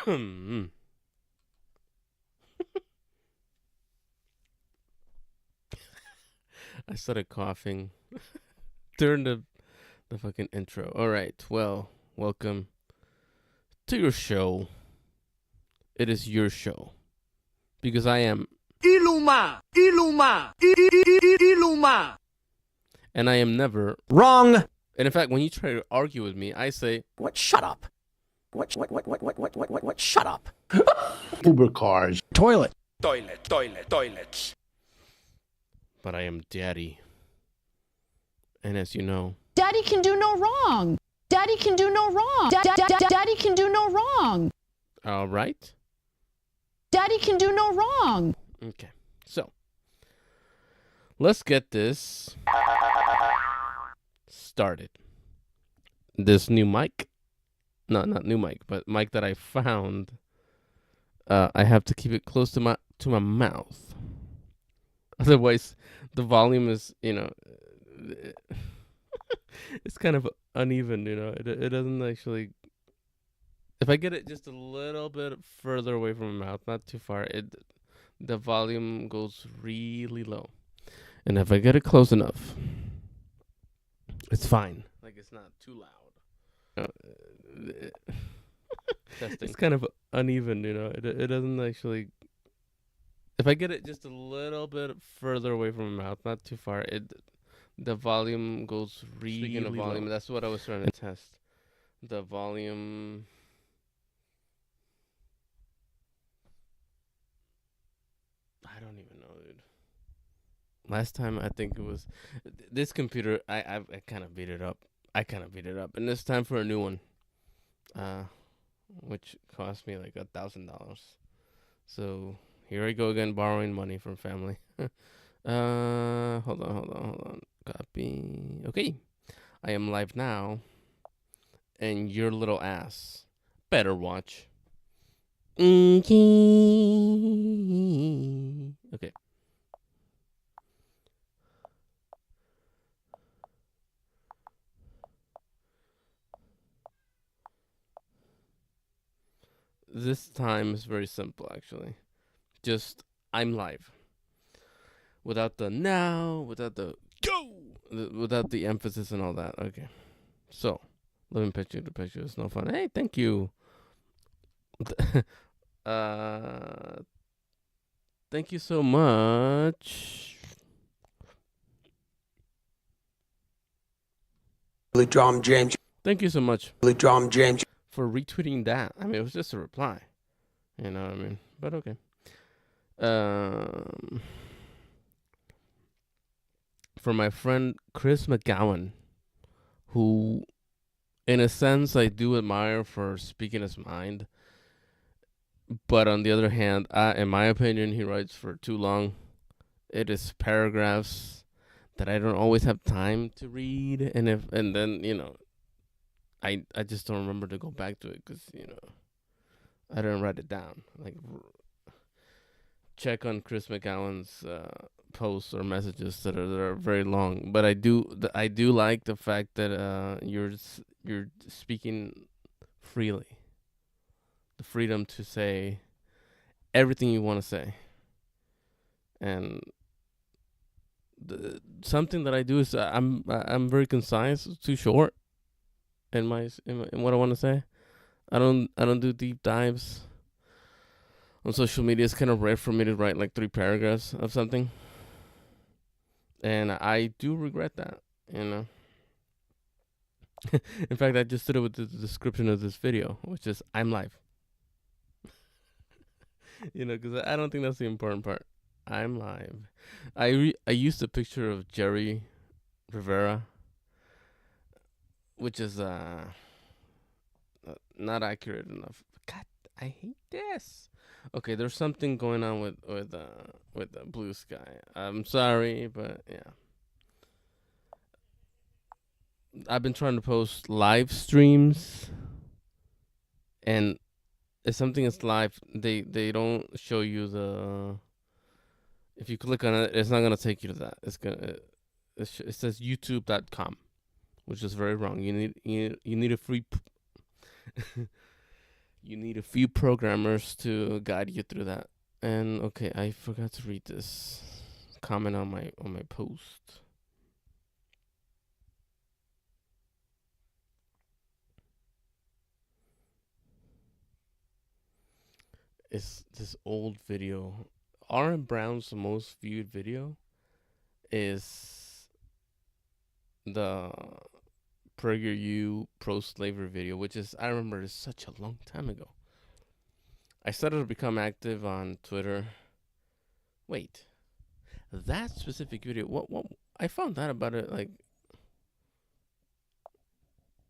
I started coughing during the fucking intro. All right. Well, welcome to your show. It is your show. Because I am Iluma, Iluma, Iluma. and I am never Wrong. And in fact, when you try to argue with me, I say, What? Shut up. What? Shut up. Uber cars. Toilet. Toilets. but I am daddy. And as you know, Daddy can do no wrong. Daddy can do no wrong. Daddy can do no wrong. all right. Daddy can do no wrong. Okay. So, let's get this started. This new mic, no, not new mic, but mic that I found, I have to keep it close to my mouth. Otherwise, the volume is, it's kind of uneven, It doesn't actually. If I get it just a little bit further away from my mouth, not too far, the volume goes really low. And if I get it close enough, it's fine. Like, it's not too loud. Testing. It's kind of uneven, It doesn't actually. If I get it just a little bit further away from my mouth, not too far, the volume goes really Speaking of volume, low. That's what I was trying to test. The volume. I don't even know, dude. Last time I think it was this computer. I kind of beat it up. And it's time for a new one. Which cost me like $1,000. So here I go again, borrowing money from family. Hold on. Copy. Okay, I am live now, and your little ass better watch. Okay. This time is very simple, actually. Just, I'm live. Without the now, without the go, without the emphasis and all that. Okay. So, living picture to picture is no fun. Hey, thank you. Thank you so much. James. Thank you so much James. for retweeting that. I mean, it was just a reply. You know what I mean? But okay. For my friend Chris McGowan, who, in a sense, I do admire for speaking his mind. But on the other hand, in my opinion, he writes for too long. It is paragraphs that I don't always have time to read, and then I just don't remember to go back to it because I didn't write it down. Like, check on Chris McGowan's posts or messages that are very long. But I do like the fact that you're speaking freely. The freedom to say everything you want to say. And something that I do is I'm very concise. It's too short in what I want to say. I don't do deep dives. On social media, it's kind of rare for me to write like 3 paragraphs of something. And I do regret that, In fact, I just did it with the description of this video, which is I'm live. Because I don't think that's the important part. I'm live. I used a picture of Jerry Rivera, which is not accurate enough. God, I hate this. Okay, there's something going on with the blue sky. I'm sorry, but yeah. I've been trying to post live streams, and if something is live, they don't show you the. If you click on it, it's not gonna take you to that. It says YouTube.com, which is very wrong. You need a free. You need a few programmers to guide you through that. And okay, I forgot to read this comment on my post. It's this old video. Aaron Brown's most viewed video is the PragerU pro slavery video, which is, I remember, it's such a long time ago. I started to become active on Twitter. Wait, that specific video. What? I found out about it like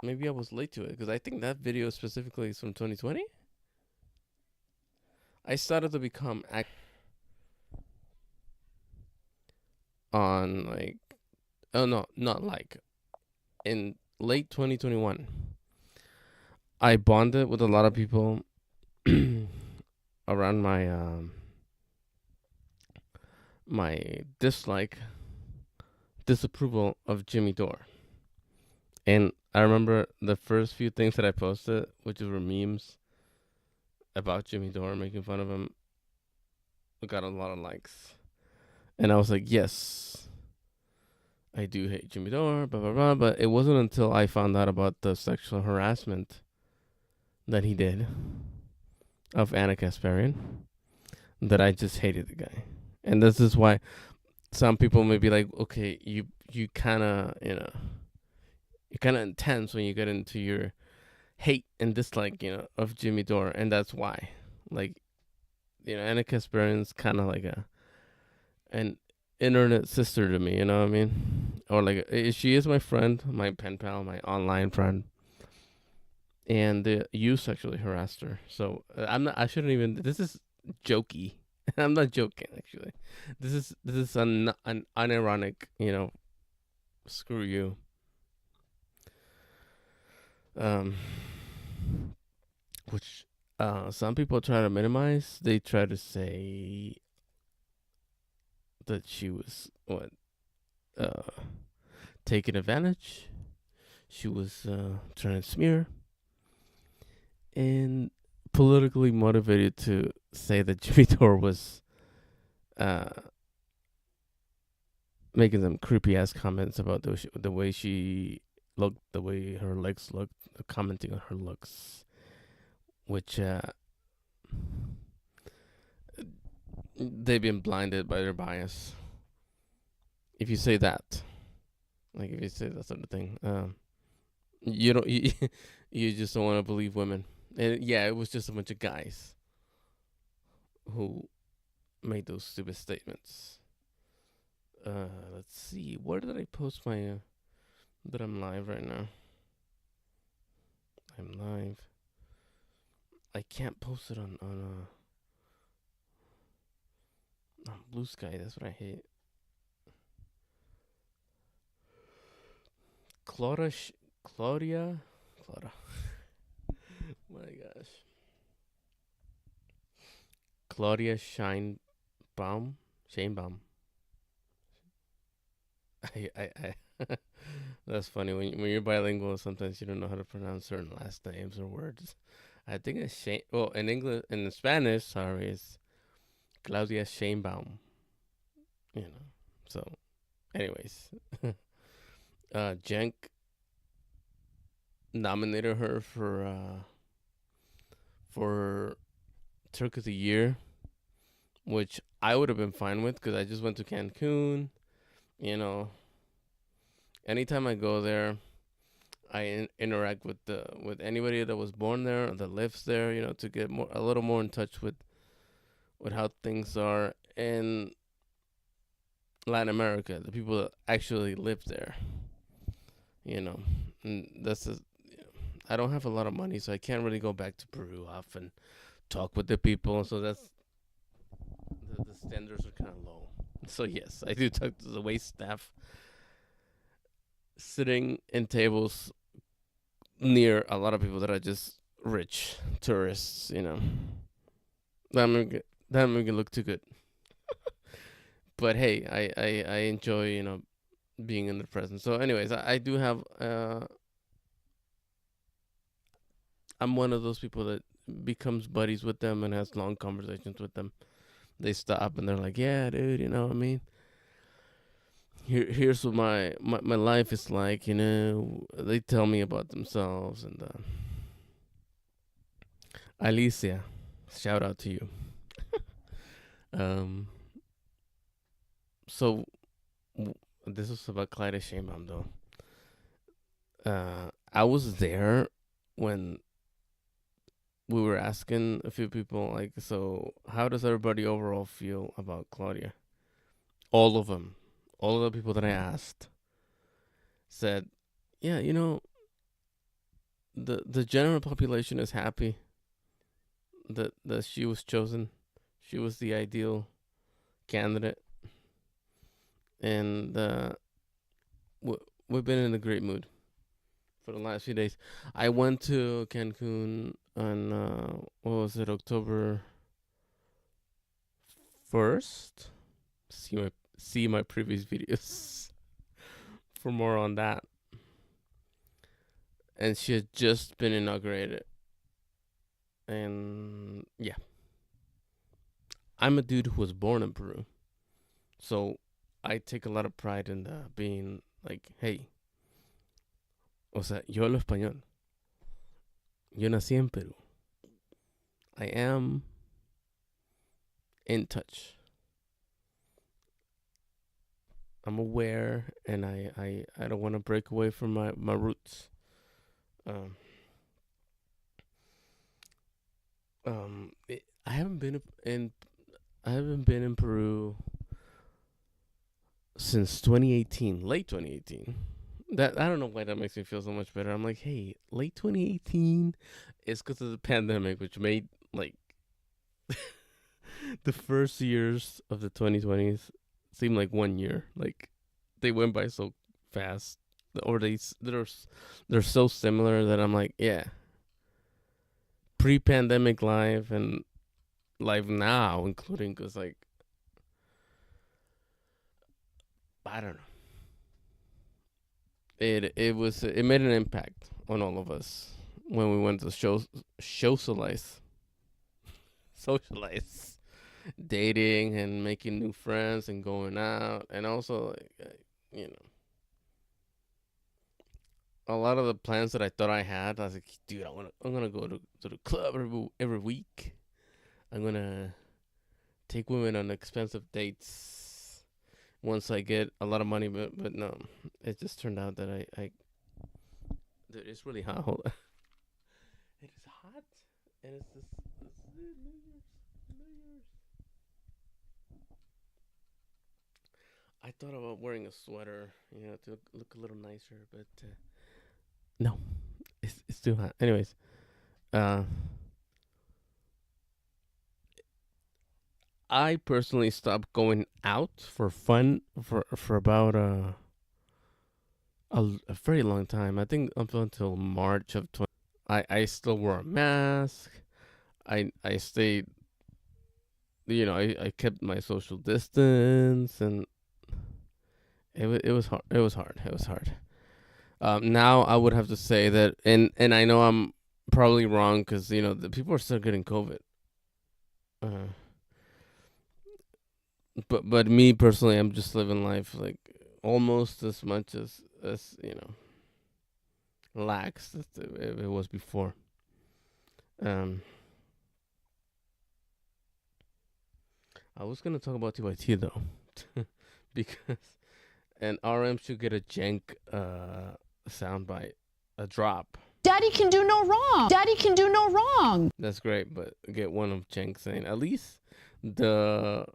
maybe I was late to it because I think that video specifically is from 2020. I started to become active on like, oh no, not like, in late 2021. I bonded with a lot of people around my disapproval of Jimmy Dore. And I remember the first few things that I posted, which were memes about Jimmy Dore, making fun of him, got a lot of likes. And I was like, yes, I do hate Jimmy Dore, blah, blah, blah. But it wasn't until I found out about the sexual harassment that he did of Anna Kasparian that I just hated the guy. And this is why some people may be like, okay, you kind of, you're kind of intense when you get into your hate and dislike, of Jimmy Dore. And that's why. Like, Anna Kasparian's kind of like an internet sister to me, you know what I mean? Or like, she is my friend, my pen pal, my online friend. And you sexually harassed her. So I shouldn't even, this is jokey. I'm not joking, actually. This is an unironic, screw you. Which some people try to minimize. They try to say that she was taking advantage. She was trying to smear and politically motivated to say that Jimmy Dore was making some creepy ass comments about the way she looked, the way her legs looked, commenting on her looks, which they've been blinded by their bias. If you say that, like if you say that sort of thing, you don't you just don't want to believe women. And yeah, it was just a bunch of guys who made those stupid statements. Let's see. Where did I post my that I'm live right now? I'm live. I can't post it on Blue Sky. That's what I hate. Claudia. My gosh. Claudia Sheinbaum. I That's funny when you're bilingual. Sometimes you don't know how to pronounce certain last names or words. I think it's Shane. Well, in English, in Spanish, sorry, it's Claudia Sheinbaum. So, anyways, Jenk nominated her for Turk of the Year, which I would have been fine with because I just went to Cancun. Anytime I go there, I interact with anybody that was born there or that lives there, to get a little more in touch with how things are in Latin America, the people that actually live there. And I don't have a lot of money, so I can't really go back to Peru often, talk with the people. So that's the standards are kind of low. So yes, I do talk to the wait staff, sitting in tables near a lot of people that are just rich tourists. That make it look too good. But hey, I enjoy being in the present. So anyways, I do have I'm one of those people that becomes buddies with them and has long conversations with them, they stop and they're like, yeah, dude, you know what I mean? Here's what my life is like, you know. They tell me about themselves. And Alicia, shout out to you. um so this was about Clyde Sheinbaum though. I was there when we were asking a few people, like, so how does everybody overall feel about Claudia? All of them, all of the people that I asked said, yeah, you know, the general population is happy that she was chosen. She was the ideal candidate. And we've been in a great mood for the last few days. I went to Cancun on what was it, October 1st. See my previous videos for more on that. And she had just been inaugurated. And yeah, I'm a dude who was born in Peru, so I take a lot of pride in being like, hey, o sea, yo hablo español. Yo nací en Perú. I am in touch. I'm aware, and I don't want to break away from my roots. I haven't been in Peru since 2018, late 2018. That, I don't know why that makes me feel so much better. I'm like, hey, late 2018 is because of the pandemic, which made like the first years of the 2020s seem like 1 year. Like they went by so fast, or they're so similar that I'm like, yeah, pre-pandemic life and life now, including, because like, I don't know. It made an impact on all of us when we went to socialize, dating and making new friends and going out, and also like, you know, a lot of the plans that I thought I had, I was like, dude, I'm gonna go to the club every week. I'm gonna take women on expensive dates once I get a lot of money, but no, it just turned out that I dude, it's really hot. Hold on. It is hot, and it's New Year's. I thought about wearing a sweater, you know, to look a little nicer, but no, it's too hot. Anyways, I personally stopped going out for fun for about a very long time. I think up until March of 20. I still wore a mask. I stayed. You know, I kept my social distance, and it was hard. It was hard. Now I would have to say that, and I know I'm probably wrong, because you know the people are still getting COVID. But me personally, I'm just living life like almost as much as you know, lax as it was before. I was gonna talk about TYT though, because and RM should get a jank soundbite, a drop. Daddy can do no wrong. Daddy can do no wrong. That's great, but get one of Jank saying at least the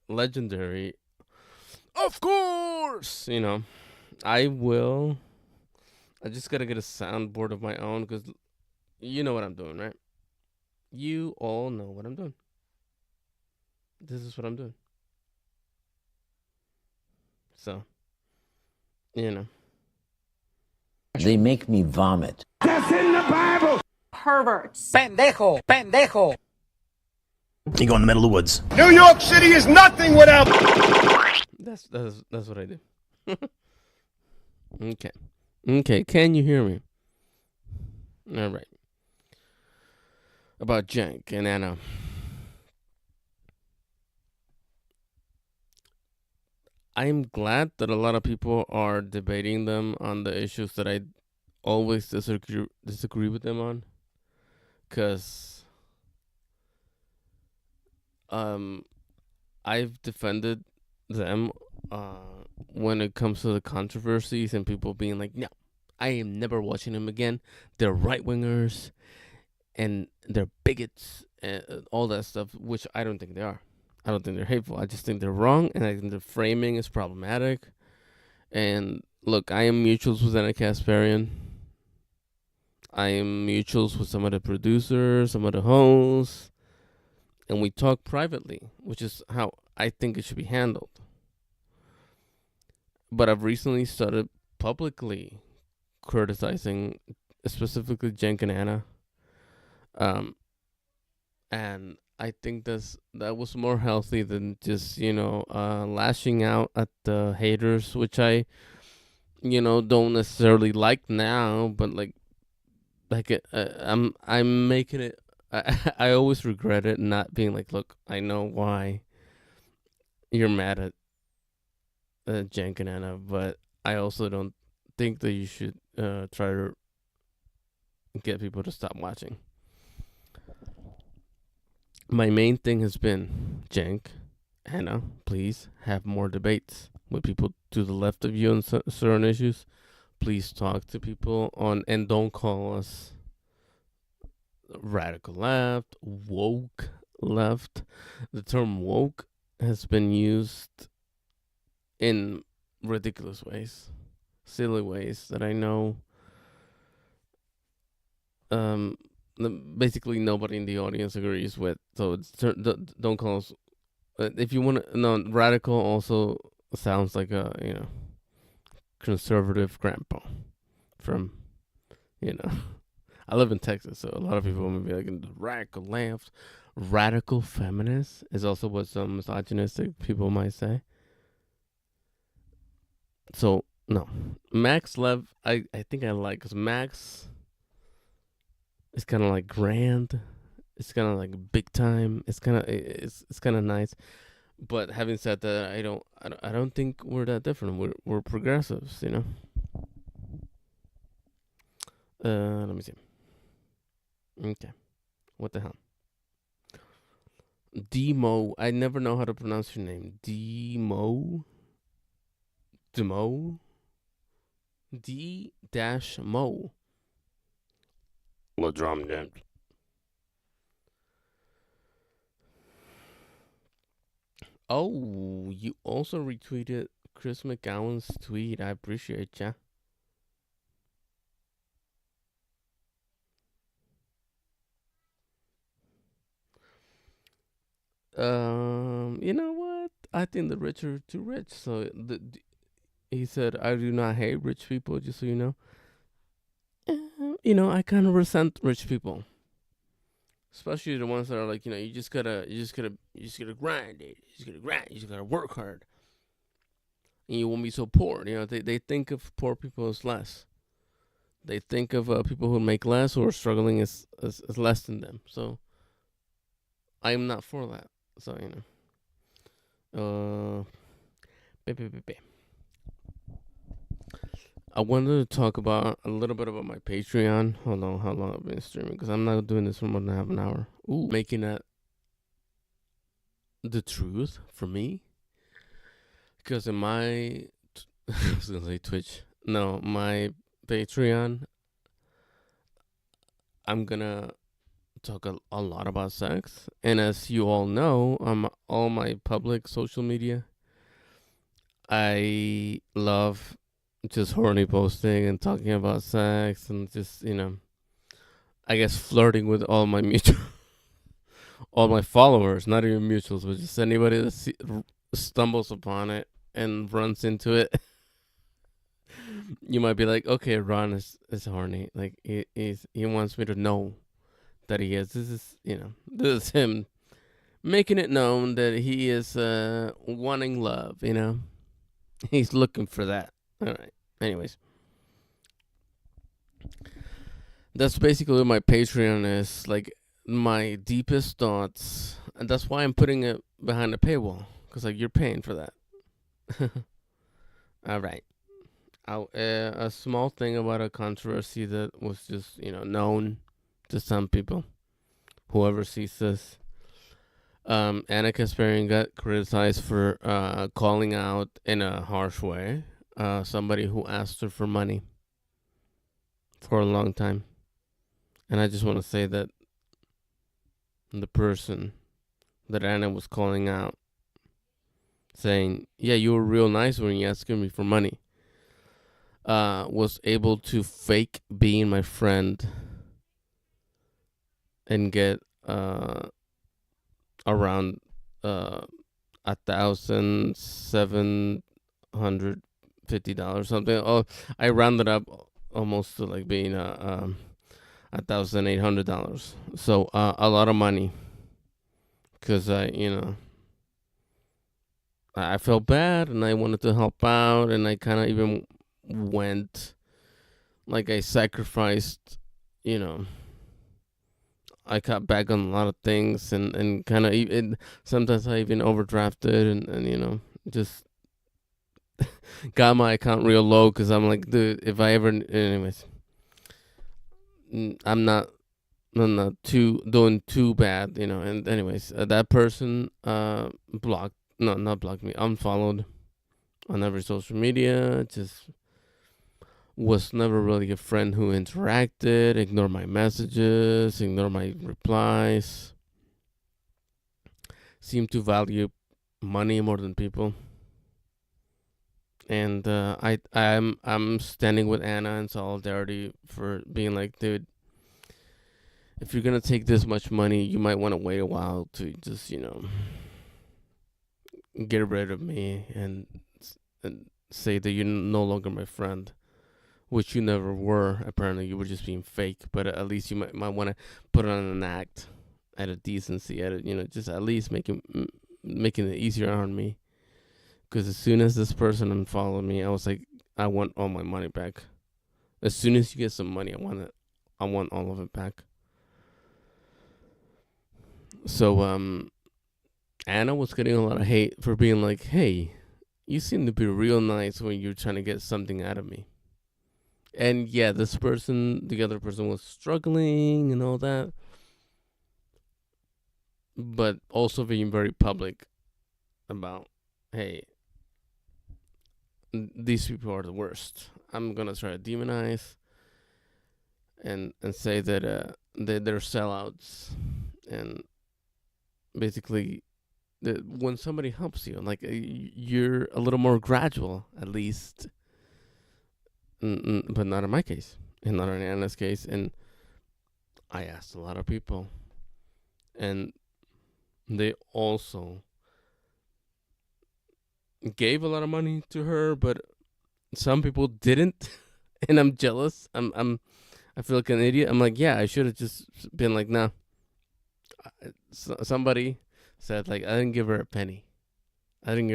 legendary, of course, you know. I just gotta get a soundboard of my own, because you know what I'm doing, right? You all know what I'm doing. This is what I'm doing. So, you know. They make me vomit. That's in the Bible. Perverts. Pendejo. You go in the middle of the woods. New York City is nothing without. That's what I do. Okay. Can you hear me? All right. about Cenk and Anna. I'm glad that a lot of people are debating them on the issues that I always disagree with them on, because I've defended them when it comes to the controversies and people being like, no, I am never watching them again. They're right wingers and they're bigots and all that stuff, which I don't think they are. I don't think they're hateful. I just think they're wrong, and I think the framing is problematic. And look, I am mutuals with Anna Kasparian. I am mutuals with some of the producers, some of the hosts, and we talk privately, which is how I think it should be handled. But I've recently started publicly criticizing, specifically Cenk and Anna. And I think that was more healthy than just lashing out at the haters, which I don't necessarily like now, but I'm making it. I always regret it not being like, look, I know why you're mad at Cenk and Anna, but I also don't think that you should try to get people to stop watching. My main thing has been, Cenk, Anna, please have more debates with people to the left of you on certain issues. Please talk to people and don't call us radical left, woke left. The term woke has been used in ridiculous ways, silly ways that I know basically nobody in the audience agrees with. So don't call us. If you want to, no, radical also sounds like a conservative grandpa from I live in Texas, so a lot of people may be like radical left. Radical feminist is also what some misogynistic people might say. So no, Max Lev, I think I like, because Max is kind of like grand. It's kind of like big time. It's kind of nice. But having said that, I don't think we're that different. We're progressives, Let me see. Okay, what the hell? Demo. I never know how to pronounce your name. Demo. D-Mo. Let's drum that. Oh, you also retweeted Chris McGowan's tweet. I appreciate ya. You know what? I think the rich are too rich. So he said, "I do not hate rich people." Just so you know. I kind of resent rich people, especially the ones that are like, you just gotta grind it. You just gotta work hard, and you won't be so poor. They think of poor people as less. They think of people who make less or are struggling as less than them. So I am not for that. So I wanted to talk about a little bit about my Patreon. Hold on, how long I've been streaming, because I'm not doing this for more than half an hour. Ooh, making that the truth for me, because in my I was gonna say Twitch. No, my Patreon, I'm gonna talk a lot about sex, and as you all know, on all my public social media, I love just horny posting and talking about sex and just I guess flirting with all my all my followers, not even mutuals, but just anybody that stumbles upon it and runs into it. You might be like, okay, Ron is horny. Like he wants me to know that he is. This is him making it known that he is wanting love. He's looking for that. All right. Anyways, that's basically what my Patreon is. Like, my deepest thoughts, and that's why I'm putting it behind a paywall, because like you're paying for that. All right. A small thing about a controversy that was just known to some people. Whoever sees this, Anna Kasparian got criticized for calling out in a harsh way somebody who asked her for money for a long time, and I just want to say that the person that Anna was calling out, saying, "Yeah, you were real nice when you asking me for money," was able to fake being my friend and get around $1,750 something. Oh, I rounded up almost to like being $1,800. So a lot of money, because I felt bad and I wanted to help out, and I kind of even went, like, I sacrificed, I cut back on a lot of things, and kind of even sometimes I even overdrafted, and just got my account real low, because I'm like, dude, if I ever, anyways, I'm not too doing too bad, and anyways, that person blocked, no, not blocked me, unfollowed on every social media. Just was never really a friend who interacted, ignored my messages, ignored my replies, seemed to value money more than people. And I'm standing with Anna in solidarity for being like, dude, if you're gonna take this much money, you might want to wait a while to just get rid of me and say that you're no longer my friend, which you never were. Apparently, you were just being fake. But at least you might want to put on an act, at a decency, at just at least making it easier on me. Because as soon as this person unfollowed me, I was like, I want all my money back. As soon as you get some money, I want it. I want all of it back. So Anna was getting a lot of hate for being like, hey, you seem to be real nice when you're trying to get something out of me. And yeah, the other person was struggling and all that, but also being very public about, hey, these people are the worst. I'm gonna try to demonize and say that they're sellouts, and basically that when somebody helps you, like, you're a little more gradual, at least. But not in my case, and not in Anna's case. And I asked a lot of people, and they also gave a lot of money to her, but some people didn't, and I'm jealous. I feel like an idiot. I'm like, yeah, I should have just been like, nah. Somebody said, like, I didn't give her a penny. And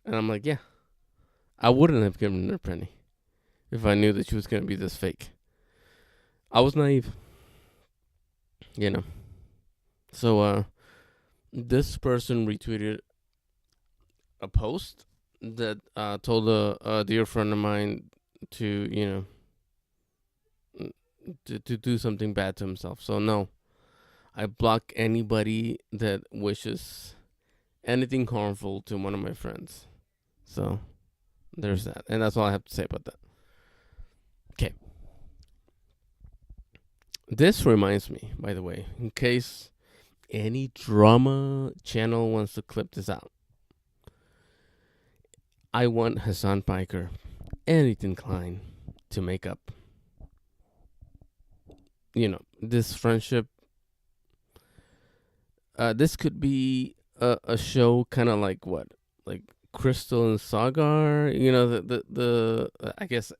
I'm like, yeah, I wouldn't have given her a penny if I knew that she was going to be this fake. I was naive, So, this person retweeted a post that told a dear friend of mine to, to do something bad to himself. So, no, I block anybody that wishes anything harmful to one of my friends. So, there's that. And that's all I have to say about that. Okay. This reminds me, by the way, in case any drama channel wants to clip this out, I want Hassan Piker and Ethan Klein to make up. This friendship. This could be a show kind of like what? Like Crystal and Sagar, the I guess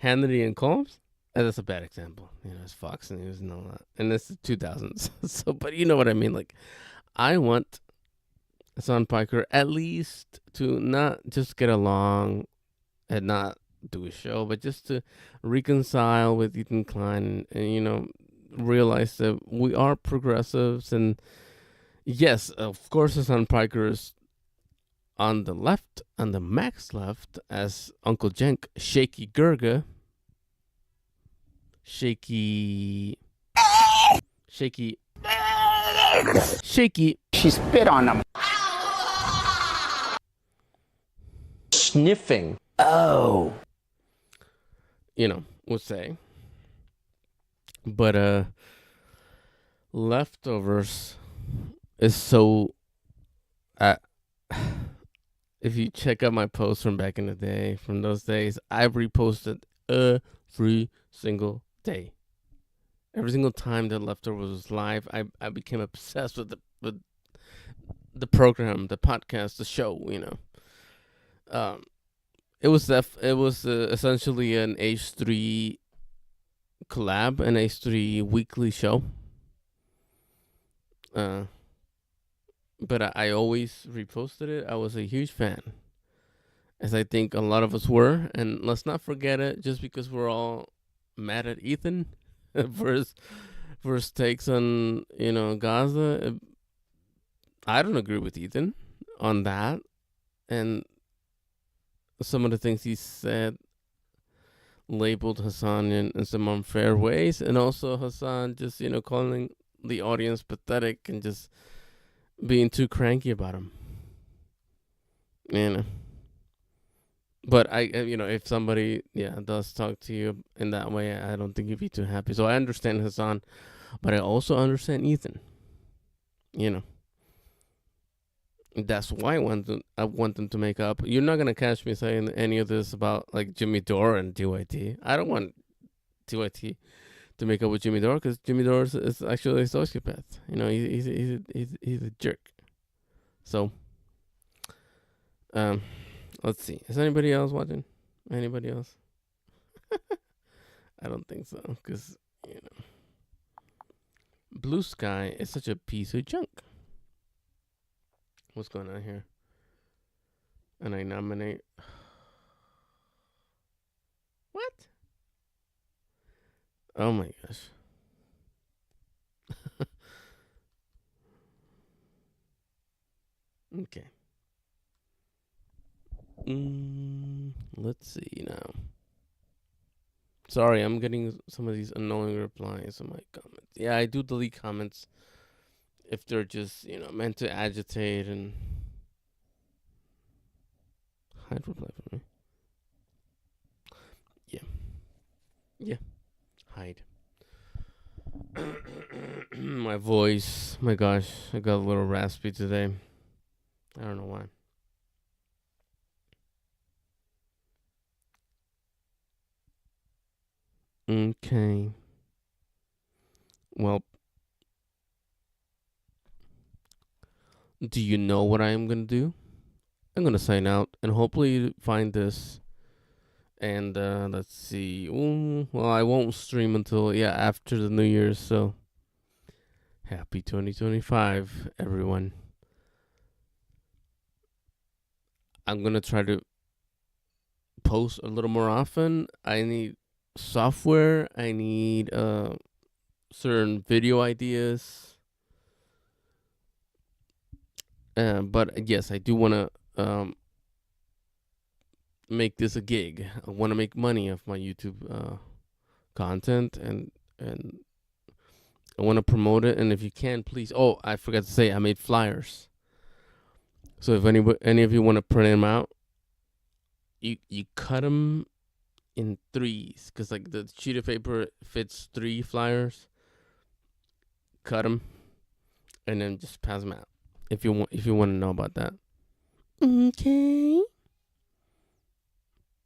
Hannity and Combs. That's a bad example. It's Fox News and all that, and it's the 2000s. So, but you know what I mean. Like, I want Hassan Piker at least to not just get along and not do a show, but just to reconcile with Ethan Klein and realize that we are progressives. And yes, of course, Hassan Piker is on the left, on the max left, as Uncle Jenk, Shaky Gurga, Shaky, Shaky, Shaky. She spit on them. Sniffing. Oh. Would say. But Leftovers is so. If you check out my posts from back in the day, from those days, I've reposted every single day. Every single time that Leftovers was live, I became obsessed with the program, the podcast, the show. It was essentially an H3 collab, an H3 weekly show. But I always reposted it. I was a huge fan, as I think a lot of us were. And let's not forget it, just because we're all mad at Ethan for his takes on Gaza. I don't agree with Ethan on that, and some of the things he said labeled Hassan in some unfair ways, and also Hassan just calling the audience pathetic and just being too cranky about him. But if somebody does talk to you in that way, I don't think you'd be too happy. So I understand Hassan, but I also understand Ethan. That's why I want them to make up. You're not gonna catch me saying any of this about like Jimmy Dore and DYT. I don't want DYT to make up with Jimmy Dore, because Jimmy Dore is actually a sociopath. He's a jerk. So, let's see. Is anybody else watching? Anybody else? I don't think so, because Blue Sky is such a piece of junk. What's going on here? And I nominate. What? Oh my gosh. Okay. Let's see now. Sorry, I'm getting some of these annoying replies on my comments. Yeah, I do delete comments if they're just, meant to agitate and hide reply from me. Yeah. Hide. My voice. My gosh, I got a little raspy today. I don't know why. Okay. Well, do you know what I am going to do? I'm going to sign out and hopefully find this. And let's see. Well, I won't stream until, after the New Year's. So, happy 2025, everyone. I'm going to try to post a little more often. I need software. I need certain video ideas. But yes, I do want to make this a gig. I want to make money off my YouTube content, and I want to promote it. And if you can, please. Oh, I forgot to say, I made flyers. So if any of you want to print them out, you cut them in threes, because like the sheet of paper fits 3 flyers. Cut them, and then just pass them out. If you want to know about that. Okay.